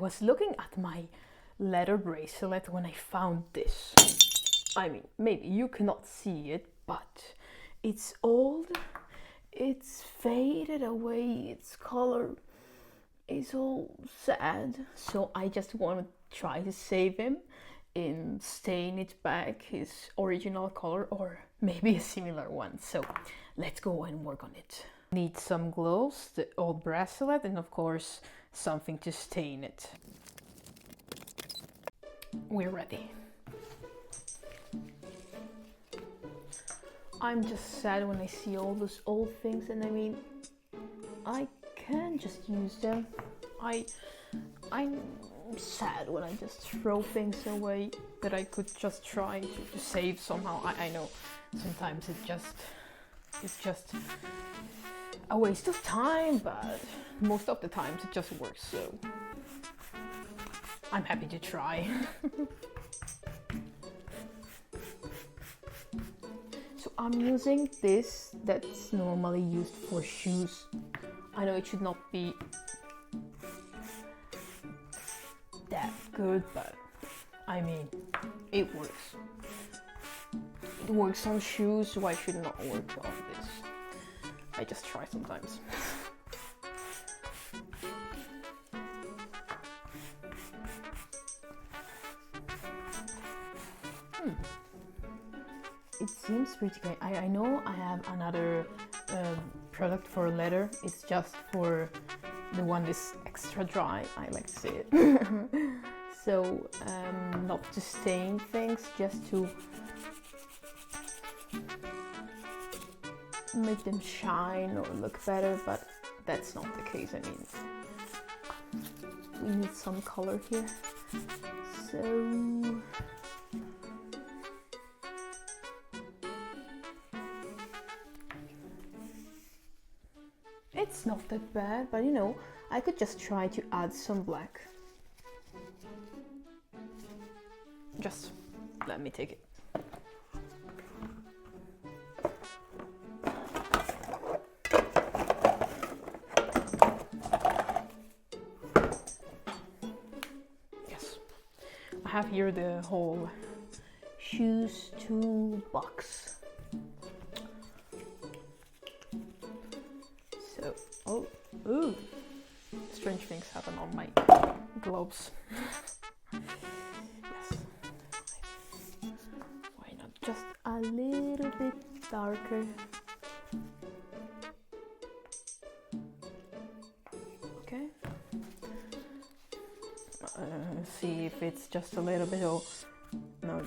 was looking at my leather bracelet when I found this. I mean, maybe you cannot see it, but it's old, it's faded away, its color is all sad. So I just want to try to save him and stain it back his original color, or maybe a similar one. So let's go and work on it. Need some gloves, the old bracelet, and of course something to stain it. We're ready. I'm just sad when I see all those old things, and I mean, I can just use them. I'm sad when I just throw things away that I could just try to save somehow. I know sometimes it's just a waste of time, but most of the times it just works, so I'm happy to try. So I'm using this that's normally used for shoes. I know it should not be that good, but I mean, it works. It works on shoes, why should it not work on this? I just try sometimes. It seems pretty great. I know I have another product for leather. It's just for the one that's extra dry, I like to say it. So not to stain things, just to make them shine or look better, but that's not the case. I mean, we need some color here. So it's not that bad, but you know, I could just try to add some black. Just let me take it. Yes, I have here the whole shoes toolbox. So, oh, ooh, strange things happen on my gloves. Yes. Why not just a little bit darker? Okay. See if it's just a little bit. Oh, no.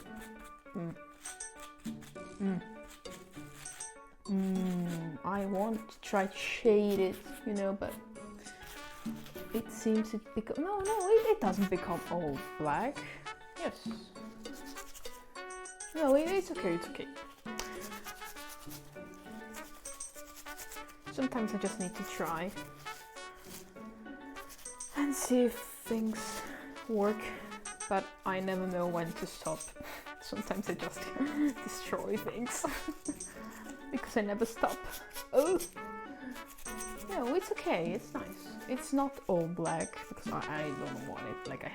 I want to try to shade it, you know, but it seems to become, no, it doesn't become all black. Yes. No, it's okay, it's okay. Sometimes I just need to try and see if things work, but I never know when to stop. Sometimes I just destroy things. Because I never stop. Oh! No, it's okay, it's nice. It's not all black, because I don't want it. Like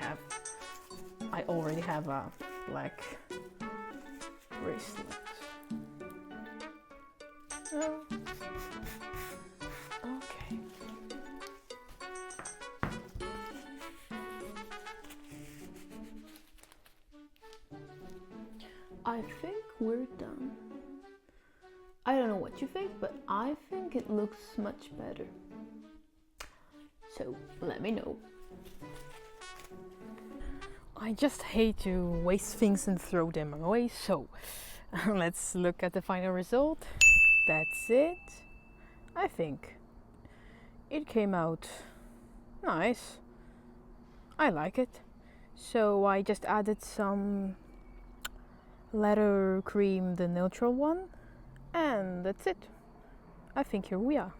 I already have a black bracelet. Oh. Okay. I think we're done. I don't know what you think, but I think it looks much better. So let me know. I just hate to waste things and throw them away, so let's look at the final result. That's it. I think it came out nice. I like it. So I just added some leather cream, the neutral one. And that's it. I think here we are.